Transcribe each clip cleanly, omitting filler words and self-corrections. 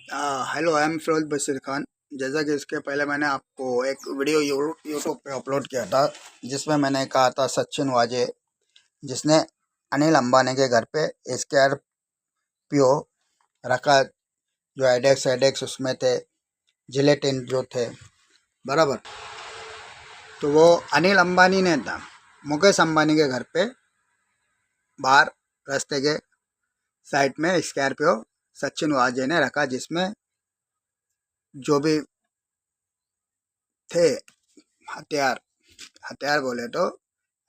Hello, I am Firoz Bashir Khan. जैसा कि इसके पहले मैंने आपको एक वीडियो यूट्यूब पे अपलोड किया था, जिसमें मैंने कहा था सचिन वाजे जिसने अनिल अंबानी के घर पे स्कॉर्पियो रखा, जो एडेक्स एडेक्स उसमें थे, जिलेटिन जो थे, बराबर। तो वो अनिल अंबानी ने था मुकेश अंबानी के घर पे बाहर रास्ते के साइड में स्कॉर्पियो सचिन वाजे ने रखा, जिसमें जो भी थे हथियार हथियार बोले तो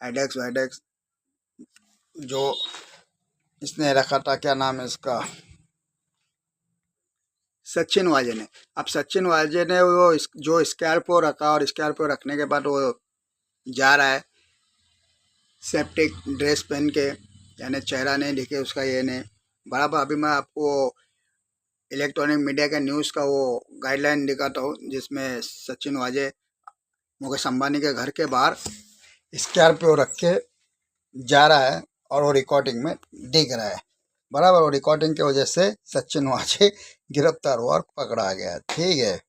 एडेक्स वैडेक्स जो इसने रखा था, क्या नाम है इसका, सचिन वाजे ने। अब सचिन वाजे ने वो जो स्कॉर्पियो रखा, और स्कॉर्पियो रखने के बाद वो जा रहा है सेफ्टी ड्रेस पहन के, यानी चेहरा नहीं दिखे उसका, ये नहीं बराबर। अभी मैं आपको इलेक्ट्रॉनिक मीडिया के न्यूज़ का वो गाइडलाइन दिखाता हूँ, जिसमें सचिन वाजे मुकेश अंबानी के घर के बाहर स्कॉर्पियो रख के जा रहा है, और वो रिकॉर्डिंग में दिख रहा है, बराबर। वो रिकॉर्डिंग की वजह से सचिन वाजे गिरफ्तार हुआ और पकड़ा गया। ठीक है।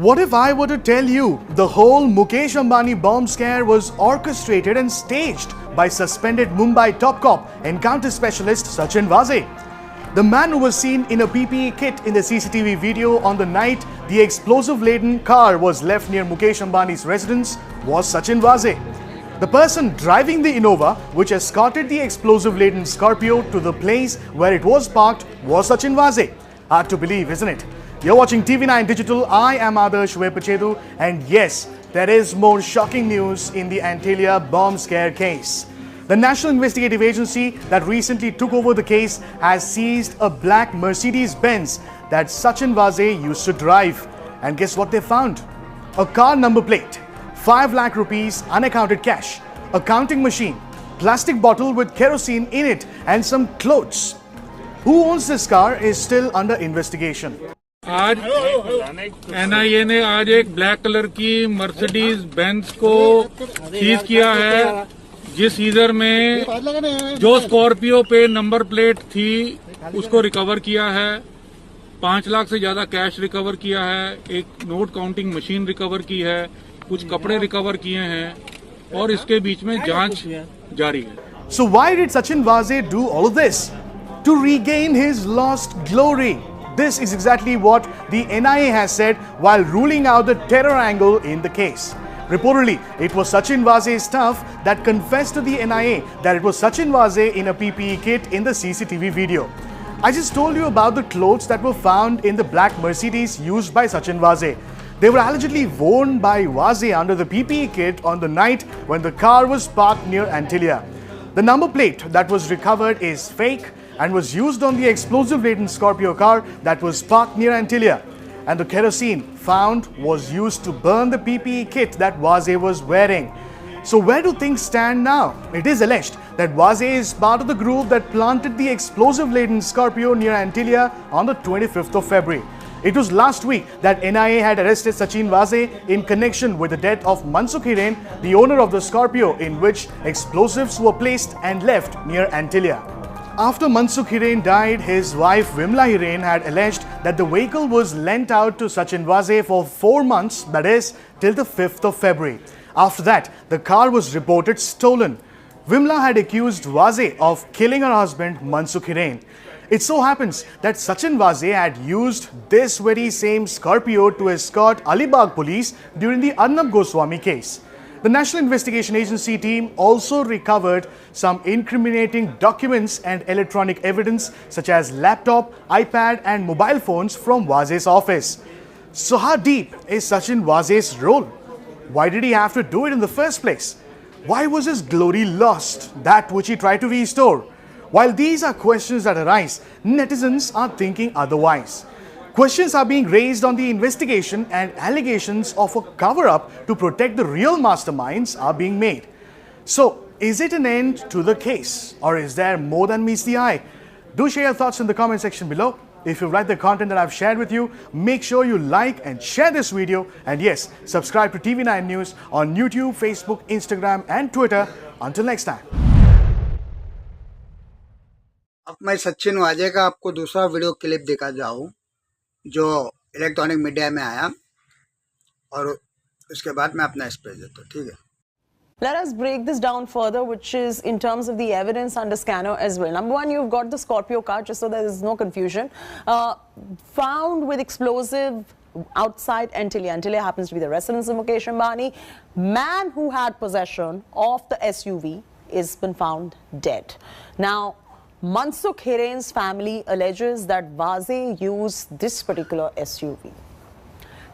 What if I were to tell you the whole Mukesh Ambani bomb scare was orchestrated and staged by suspended Mumbai top cop encounter specialist Sachin Vaze? The man who was seen in a PPE kit in the CCTV video on the night the explosive-laden car was left near Mukesh Ambani's residence was Sachin Vaze. The person driving the Innova, which escorted the explosive-laden Scorpio to the place where it was parked, was Sachin Vaze. Hard to believe, isn't it? You're watching TV9 Digital. I am Adarsh Vepachedu, and yes, there is more shocking news in the Antalya bomb scare case. The National Investigative Agency that recently took over the case has seized a black Mercedes-Benz that Sachin Vaze used to drive. And guess what they found? A car number plate, 5 lakh rupees unaccounted cash, a counting machine, plastic bottle with kerosene in it, and some clothes. Who owns this car is still under investigation. आज NIA ने आज एक black colour की Mercedes Benz को seize किया है, जिस scissor में जो स्कॉर्पियो पे नंबर प्लेट थी उसको रिकवर किया है। 5 लाख से ज्यादा कैश रिकवर किया है, एक नोट काउंटिंग मशीन रिकवर की है, कुछ कपड़े रिकवर किए हैं, और इसके बीच में जांच जारी है। So why did Sachin Vaze do all of this? To regain his lost glory. This is exactly what the NIA has said while ruling out the terror angle in the case. Reportedly, it was Sachin Vaze's staff that confessed to the NIA that it was Sachin Vaze in a PPE kit in the CCTV video. I just told you about the clothes that were found in the black Mercedes used by Sachin Vaze. They were allegedly worn by Vaze under the PPE kit on the night when the car was parked near Antalya. The number plate that was recovered is fake and was used on the explosive-laden Scorpio car that was parked near Antalya. And the kerosene found was used to burn the PPE kit that Vaze was wearing. So where do things stand now? It is alleged that Vaze is part of the group that planted the explosive-laden Scorpio near Antalya on the 25th of February. It was last week that NIA had arrested Sachin Vaze in connection with the death of Mansukh Hiren, the owner of the Scorpio in which explosives were placed and left near Antalya. After Mansukh Hiren died, his wife Vimla Hiren had alleged that the vehicle was lent out to Sachin Vaze for 4 months, that is, till the 5th of February. After that, the car was reported stolen. Vimla had accused Vaze of killing her husband Mansukh Hiren. It so happens that Sachin Vaze had used this very same Scorpio to escort Alibag police during the Arnab Goswami case. The National Investigation Agency team also recovered some incriminating documents and electronic evidence such as laptop, iPad and mobile phones from Vaze's office. So how deep is Sachin Vaze's role? Why did he have to do it in the first place? Why was his glory lost, that which he tried to restore? While these are questions that arise, netizens are thinking otherwise. Questions are being raised on the investigation, and allegations of a cover-up to protect the real masterminds are being made. So, is it an end to the case, or is there more than meets the eye? Do share your thoughts in the comment section below. If you like the content that I've shared with you, make sure you like and share this video, and yes, subscribe to TV9 News on YouTube, Facebook, Instagram and Twitter. Until next time. अब मैं सचिन वाजे का आपको दूसरा video clip दिखा जाऊँ जो electronic media में आया और उसके बाद मैं अपना स्पेस देता हूँ, ठीक है। Let us break this down further, which is in terms of the evidence under scanner as well. Number one, you've got the Scorpio car, just so there is no confusion, found with explosive outside Antillia. Antillia happens to be the residence of Mukesh Ambani. Man who had possession of the SUV is been found dead. Now, Mansukh Hiren's family alleges that Vaze used this particular SUV.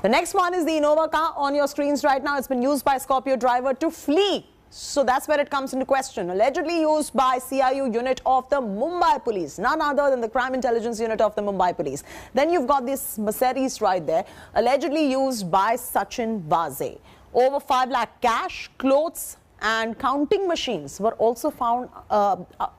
The next one is the Innova car on your screens right now. It's been used by Scorpio driver to flee. So that's where it comes into question. Allegedly used by CIU unit of the Mumbai police, none other than the crime intelligence unit of the Mumbai police. Then you've got this Mercedes right there, allegedly used by Sachin Vaze. Over 5 lakh cash, clothes and counting machines were also found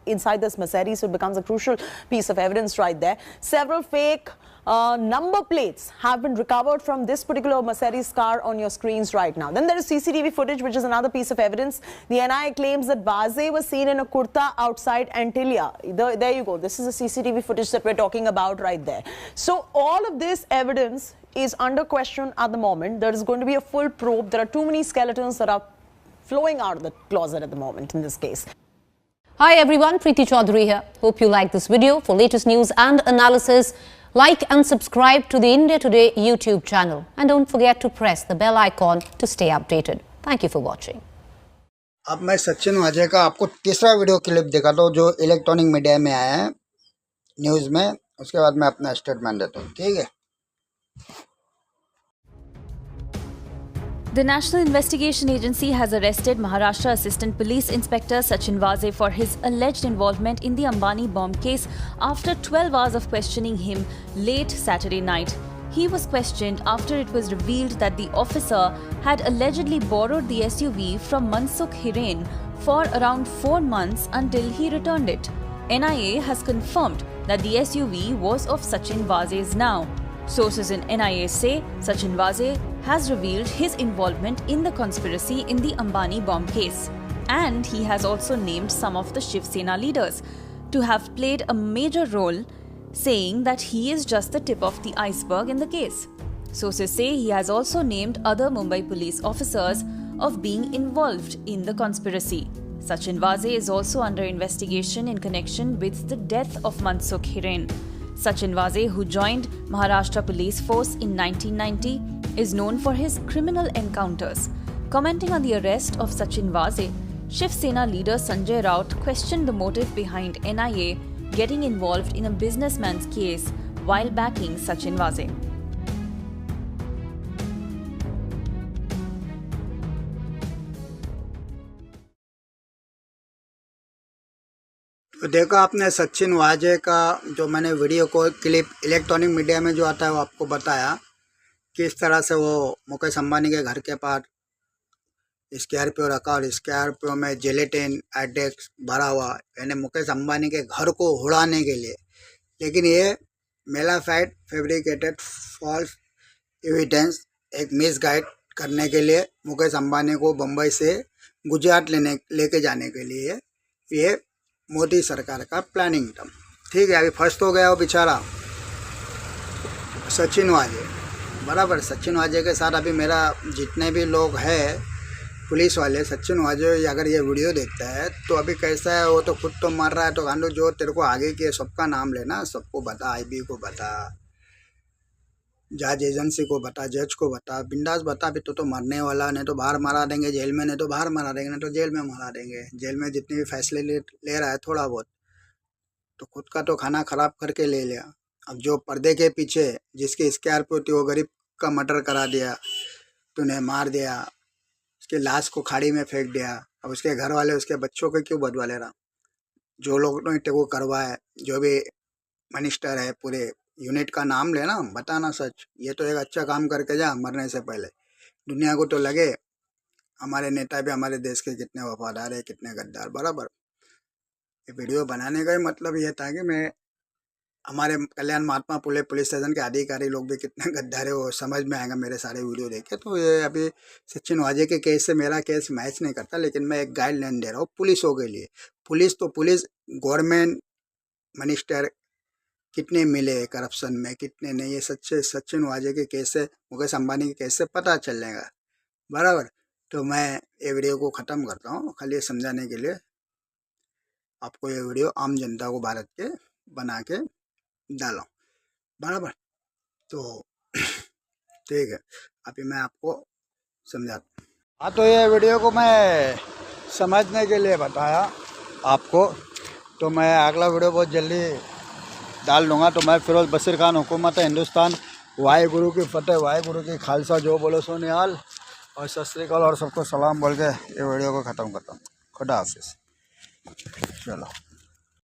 inside this Mercedes. So it becomes a crucial piece of evidence right there. Several fake number plates have been recovered from this particular Mercedes car on your screens right now. Then there is CCTV footage, which is another piece of evidence. The NIA claims that Vaze was seen in a kurta outside Antillia. There you go. This is the CCTV footage that we're talking about right there. So all of this evidence is under question at the moment. There is going to be a full probe. There are too many skeletons that are flowing out of the closet at the moment in this case. Hi everyone, Preeti Chaudhary here. Hope you like this video. For latest news and analysis, like and subscribe to the India Today YouTube channel. And don't forget to press the bell icon to stay updated. Thank you for watching. अब मैं सचिन वाजे का आपको तीसरा video clip दिखाता हूँ जो electronic media में आया है न्यूज़ में। उसके बाद मैं अपना स्टेटमेंट देता हूँ, ठीक है। The National Investigation Agency has arrested Maharashtra Assistant Police Inspector Sachin Vaze for his alleged involvement in the Ambani bomb case after 12 hours of questioning him late Saturday night. He was questioned after it was revealed that the officer had allegedly borrowed the SUV from Mansukh Hiren for around 4 months until he returned it. NIA has confirmed that the SUV was of Sachin Vaze's now. Sources in NIA say Sachin Vaze has revealed his involvement in the conspiracy in the Ambani bomb case. And he has also named some of the Shiv Sena leaders to have played a major role, saying that he is just the tip of the iceberg in the case. Sources say he has also named other Mumbai police officers of being involved in the conspiracy. Sachin Vaze is also under investigation in connection with the death of Mansukh Hiren. Sachin Vaze, who joined Maharashtra Police Force in 1990, is known for his criminal encounters. Commenting on the arrest of Sachin Vaze, Shiv Sena leader Sanjay Raut questioned the motive behind NIA getting involved in a businessman's case while backing Sachin Vaze. तो देखो आपने सचिन वाजे का जो मैंने video को clip electronic media में जो आता है वो आपको बताया किस तरह से वो मुकेश अंबानी के घर के पास स्कॉर्पियो रखा और स्कॉर्पियो में जिलेटिन एडेक्स भरा हुआ, यानी मुकेश अंबानी के घर को उड़ाने के लिए। लेकिन ये मेलाफाइड फैब्रिकेटेड फॉल्स एविडेंस एक मिसगाइड करने के लिए मुकेश अंबानी को बम्बई से गुजरात लेके जाने के लिए ये मोदी सरकार का प्लानिंग था, ठीक है। अभी फर्स्ट हो गया वो बेचारा सचिन वाजे, बराबर। सचिन वाजे के साथ अभी मेरा जितने भी लोग हैं पुलिस वाले, सचिन वाजे अगर ये वीडियो देखता है तो अभी कैसा है, वो तो खुद तो मर रहा है। तो गांडू जो तेरे को आगे के सबका नाम लेना, सबको बता, आईबी को बता, जज एजेंसी को बता, जज को बता, बिंदास बता। अभी तो मरने वाला, नहीं तो बाहर मारा देंगे जेल में, नहीं तो बाहर मारा देंगे, नहीं तो जेल में मारा देंगे। जेल में जितने भी फैसले ले रहा है थोड़ा बहुत, तो खुद का तो खाना खराब करके ले लिया। अब जो पर्दे के पीछे जिसकी स्कॉर्पियो थी वो गरीब का मर्डर करा दिया, तूने मार दिया, उसके लाश को खाड़ी में फेंक दिया। अब उसके घर वाले उसके बच्चों को क्यों बदवा ले रहा? जो लोग ने तेको करवाए, जो भी मिनिस्टर है, पूरे यूनिट का नाम लेना, बताना सच। ये तो एक अच्छा काम करके जा मरने से पहले, दुनिया को तो लगे हमारे नेता भी हमारे देश के कितने वफादार है, कितने गद्दार, बराबर। ये वीडियो बनाने का ही मतलब ये था कि मैं हमारे कल्याण महात्मा पुले पुलिस स्टेशन के अधिकारी लोग भी कितने गद्दार है वो समझ में आएगा मेरे सारे वीडियो देखे। तो ये अभी सचिन वाजे के केस से मेरा केस मैच नहीं करता, लेकिन मैं एक गाइडलाइन दे रहा हूँ पुलिसों के लिए। पुलिस तो पुलिस, गवर्नमेंट मिनिस्टर कितने मिले करप्शन में, कितने नहीं, ये सचिन वाजे के कैसे, मुकेश अंबानी के कैसे पता चलेगा, बराबर। तो मैं ये वीडियो को ख़त्म करता हूँ, खाली ये समझाने के लिए आपको ये वीडियो आम जनता को भारत के बना के डालो, बराबर। तो ठीक है, अभी मैं आपको समझाता हूँ। हाँ, तो ये वीडियो को मैं समझने के लिए बताया आपको, तो मैं अगला वीडियो बहुत जल्दी डाल दूँगा। तो मैं फिरोज बशीर खान, हुकूमत हिंदुस्तान, वाहेगुरु की फतेह, वाहेगुरु की खालसा, जो बोलो सो निहाल, और सत श्री अकाल और सबको सलाम बोल के ये वीडियो को ख़त्म करता हूँ। खुदा हाफिज़। चलो।